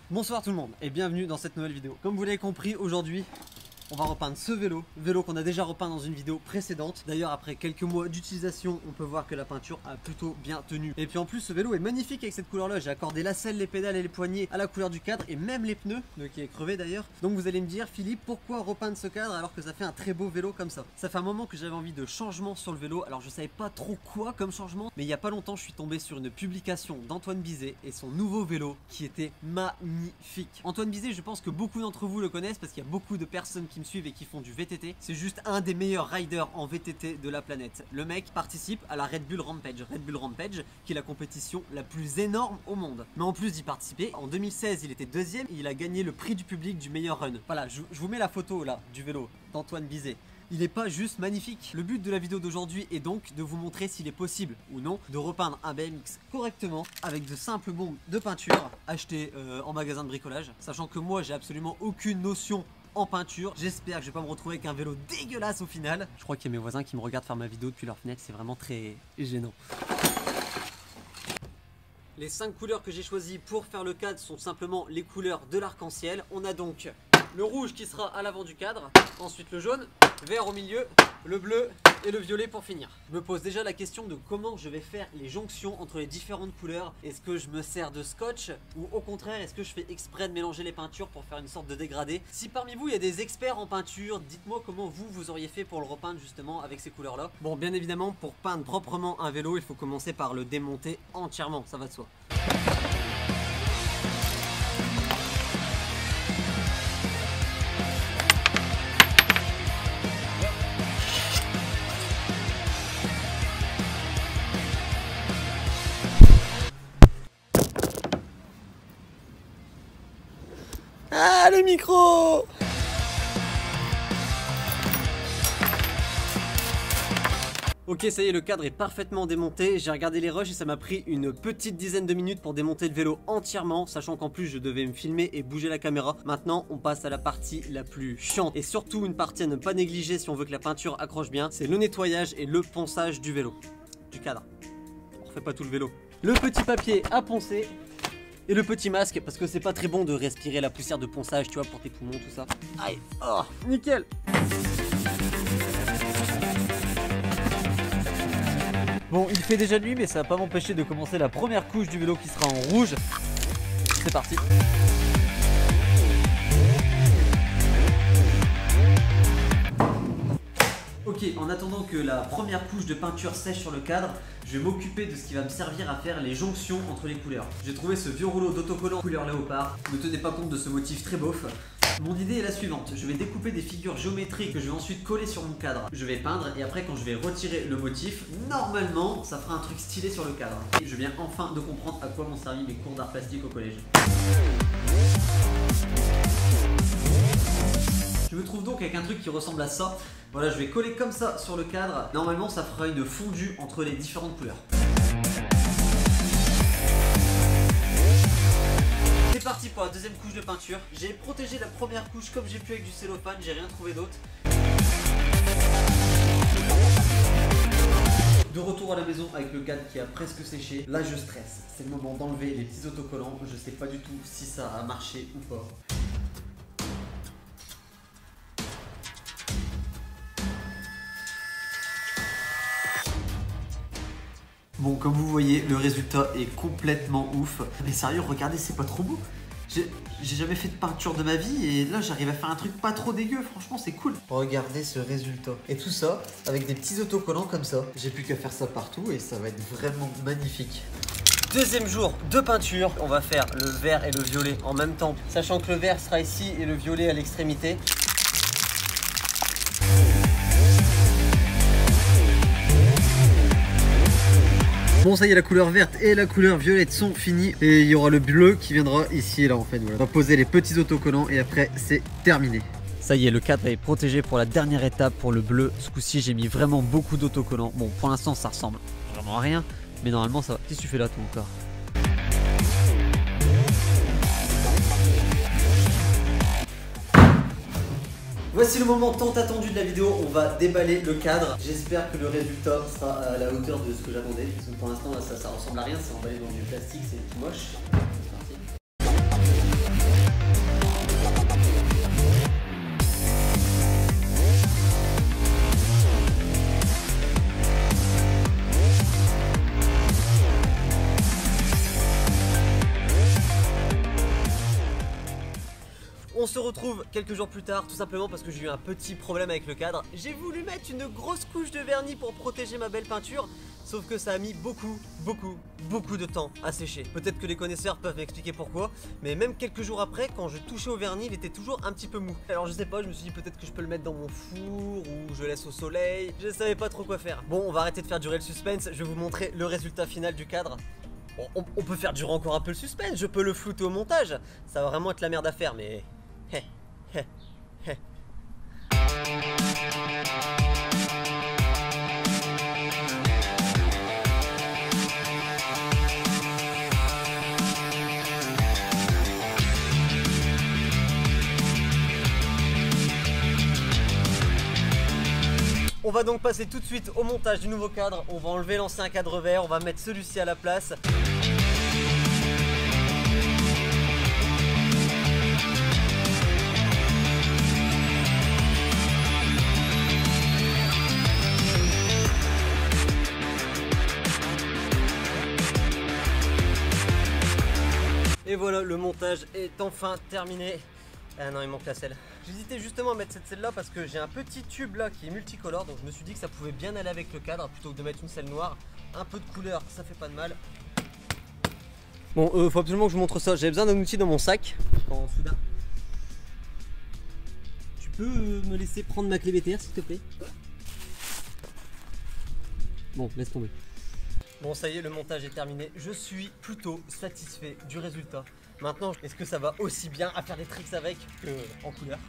Bonsoir tout le monde et bienvenue dans cette nouvelle vidéo. Comme vous l'avez compris, aujourd'hui on va repeindre ce vélo qu'on a déjà repeint dans une vidéo précédente. D'ailleurs après quelques mois d'utilisation, on peut voir que la peinture a plutôt bien tenu. Et puis en plus ce vélo est magnifique avec cette couleur là. J'ai accordé la selle, les pédales et les poignées à la couleur du cadre et même les pneus, qui est crevé d'ailleurs. Donc vous allez me dire, Philippe, pourquoi repeindre ce cadre alors que ça fait un très beau vélo comme ça? Ça fait un moment que j'avais envie de changement sur le vélo. Alors je savais pas trop quoi comme changement, mais il y a pas longtemps je suis tombé sur une publication d'Antoine Bizet et son nouveau vélo qui était magnifique. Antoine Bizet, je pense que beaucoup d'entre vous le connaissent parce qu'il y a beaucoup de personnes qui me suivent et qui font du VTT. C'est juste un des meilleurs riders en VTT de la planète. Le mec participe à la Red Bull Rampage. Red Bull Rampage qui est la compétition la plus énorme au monde. Mais en plus d'y participer, en 2016 il était deuxième et il a gagné le prix du public du meilleur run. Voilà, je vous mets la photo là du vélo d'Antoine Bizet. Il n'est pas juste magnifique. Le but de la vidéo d'aujourd'hui est donc de vous montrer s'il est possible ou non de repeindre un BMX correctement avec de simples bombes de peinture achetées en magasin de bricolage. Sachant que moi j'ai absolument aucune notion en peinture. J'espère que je vais pas me retrouver avec un vélo dégueulasse au final. Je crois qu'il y a mes voisins qui me regardent faire ma vidéo depuis leur fenêtre. C'est vraiment très gênant. Les 5 couleurs que j'ai choisies pour faire le cadre sont simplement les couleurs de l'arc-en-ciel. On a donc le rouge qui sera à l'avant du cadre, ensuite le jaune, vert au milieu, le bleu et le violet pour finir. Je me pose déjà la question de comment je vais faire les jonctions entre les différentes couleurs. Est-ce que je me sers de scotch ou au contraire est-ce que je fais exprès de mélanger les peintures pour faire une sorte de dégradé? Si parmi vous il y a des experts en peinture, dites-moi comment vous auriez fait pour le repeindre justement avec ces couleurs là. Bon, bien évidemment pour peindre proprement un vélo il faut commencer par le démonter entièrement, ça va de soi. Ah, le micro! Ok, ça y est, le cadre est parfaitement démonté. J'ai regardé les rushs et ça m'a pris une petite dizaine de minutes pour démonter le vélo entièrement, sachant qu'en plus je devais me filmer et bouger la caméra. Maintenant on passe à la partie la plus chiante et surtout une partie à ne pas négliger si on veut que la peinture accroche bien, c'est le nettoyage et le ponçage du vélo, du cadre. On refait pas tout le vélo. Le petit papier à poncer et le petit masque parce que c'est pas très bon de respirer la poussière de ponçage, tu vois, pour tes poumons, tout ça. Aïe, oh, nickel. Bon, il fait déjà nuit mais ça va pas m'empêcher de commencer la première couche du vélo qui sera en rouge. C'est parti. Ok, en attendant que la première couche de peinture sèche sur le cadre, je vais m'occuper de ce qui va me servir à faire les jonctions entre les couleurs. J'ai trouvé ce vieux rouleau d'autocollant couleur léopard. Ne tenez pas compte de ce motif très beauf. Mon idée est la suivante, je vais découper des figures géométriques que je vais ensuite coller sur mon cadre. Je vais peindre et après quand je vais retirer le motif, normalement ça fera un truc stylé sur le cadre. Et je viens enfin de comprendre à quoi m'ont servi mes cours d'art plastique au collège. Je me trouve donc avec un truc qui ressemble à ça. Voilà, je vais coller comme ça sur le cadre. Normalement ça fera une fondue entre les différentes couleurs. C'est parti pour la deuxième couche de peinture. J'ai protégé la première couche comme j'ai pu avec du cellophane, j'ai rien trouvé d'autre. De retour à la maison avec le cadre qui a presque séché. Là je stresse, c'est le moment d'enlever les petits autocollants. Je sais pas du tout si ça a marché ou pas. Bon, comme vous voyez, le résultat est complètement ouf. Mais sérieux, regardez, c'est pas trop beau. J'ai jamais fait de peinture de ma vie et là j'arrive à faire un truc pas trop dégueu, franchement c'est cool. Regardez ce résultat. Et tout ça avec des petits autocollants comme ça. J'ai plus qu'à faire ça partout et ça va être vraiment magnifique. Deuxième jour de peinture, on va faire le vert et le violet en même temps. Sachant que le vert sera ici et le violet à l'extrémité. Bon, ça y est, la couleur verte et la couleur violette sont finies. Et il y aura le bleu qui viendra ici et là en fait. Voilà. On va poser les petits autocollants et après c'est terminé. Ça y est, le cadre est protégé pour la dernière étape pour le bleu. Ce coup-ci, j'ai mis vraiment beaucoup d'autocollants. Bon, pour l'instant, ça ressemble vraiment à rien. Mais normalement, ça va. Qu'est-ce que tu fais là, toi encore ? Voici le moment tant attendu de la vidéo, on va déballer le cadre. J'espère que le résultat sera à la hauteur de ce que j'attendais. Parce que pour l'instant ça ressemble à rien, c'est emballé dans du plastique, c'est tout moche. C'est parti. On se retrouve quelques jours plus tard, tout simplement parce que j'ai eu un petit problème avec le cadre. J'ai voulu mettre une grosse couche de vernis pour protéger ma belle peinture, sauf que ça a mis beaucoup de temps à sécher. Peut-être que les connaisseurs peuvent m'expliquer pourquoi, mais même quelques jours après, quand je touchais au vernis, il était toujours un petit peu mou. Alors je sais pas, je me suis dit peut-être que je peux le mettre dans mon four ou je laisse au soleil. Je savais pas trop quoi faire. Bon, on va arrêter de faire durer le suspense, je vais vous montrer le résultat final du cadre. Bon, on peut faire durer encore un peu le suspense, je peux le flouter au montage. Ça va vraiment être la merde à faire, mais... On va donc passer tout de suite au montage du nouveau cadre. On va enlever l'ancien cadre vert, on va mettre celui-ci à la place. Et voilà, le montage est enfin terminé. Ah non, il manque la selle. J'hésitais justement à mettre cette selle là parce que j'ai un petit tube là qui est multicolore, donc je me suis dit que ça pouvait bien aller avec le cadre plutôt que de mettre une selle noire. Un peu de couleur, ça fait pas de mal. Bon, faut absolument que je vous montre ça. J'ai besoin d'un outil dans mon sac. En soudain. Tu peux me laisser prendre ma clé BTR s'il te plaît? Bon, laisse tomber. Bon, ça y est, le montage est terminé. Je suis plutôt satisfait du résultat. Maintenant, est-ce que ça va aussi bien à faire des tricks avec qu'en couleur?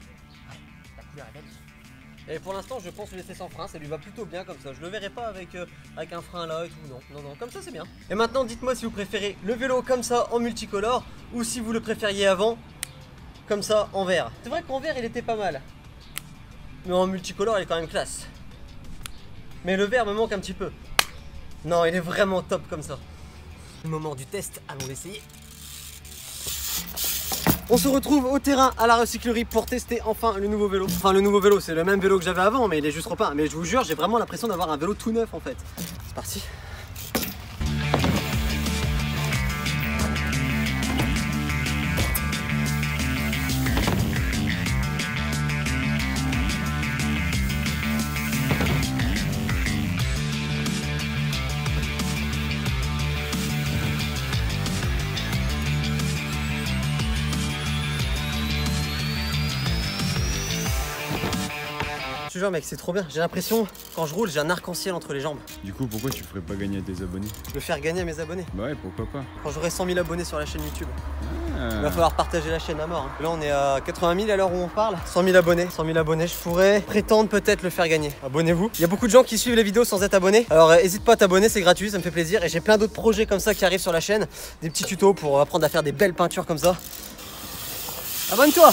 Ouais, la couleur est belle. Et pour l'instant, je pense le laisser sans frein, ça lui va plutôt bien comme ça. Je le verrai pas avec un frein là et tout, non, comme ça c'est bien. Et maintenant, dites-moi si vous préférez le vélo comme ça en multicolore ou si vous le préfériez avant comme ça en vert. C'est vrai qu'en vert, il était pas mal. Mais en multicolore, il est quand même classe. Mais le vert me manque un petit peu. Non, il est vraiment top comme ça. Le moment du test, allons l'essayer. On se retrouve au terrain à la recyclerie pour tester enfin le nouveau vélo. Enfin, le nouveau vélo, c'est le même vélo que j'avais avant, mais il est juste repeint. Mais je vous jure, j'ai vraiment l'impression d'avoir un vélo tout neuf en fait. C'est parti. Je te jure mec, c'est trop bien. J'ai l'impression, quand je roule, j'ai un arc-en-ciel entre les jambes. Du coup, pourquoi tu ferais pas gagner à tes abonnés? Le faire gagner à mes abonnés. Bah ouais, pourquoi pas. Quand j'aurai 100 000 abonnés sur la chaîne YouTube. Ah. Il va falloir partager la chaîne à mort. Là, on est à 80 000 à l'heure où on parle. 100 000 abonnés. 100 000 abonnés, je pourrais prétendre peut-être le faire gagner. Abonnez-vous. Il y a beaucoup de gens qui suivent les vidéos sans être abonnés. Alors, n'hésite pas à t'abonner, c'est gratuit, ça me fait plaisir. Et j'ai plein d'autres projets comme ça qui arrivent sur la chaîne. Des petits tutos pour apprendre à faire des belles peintures comme ça. Abonne-toi!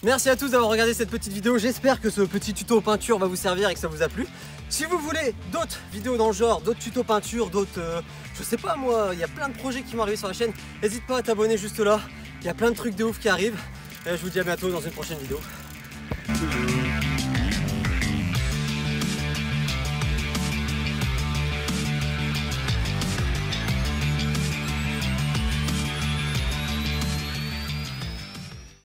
Merci à tous d'avoir regardé cette petite vidéo, j'espère que ce petit tuto peinture va vous servir et que ça vous a plu. Si vous voulez d'autres vidéos dans le genre, d'autres tutos peinture, d'autres... je sais pas moi, il y a plein de projets qui vont arriver sur la chaîne, n'hésite pas à t'abonner juste là, il y a plein de trucs de ouf qui arrivent. Et je vous dis à bientôt dans une prochaine vidéo.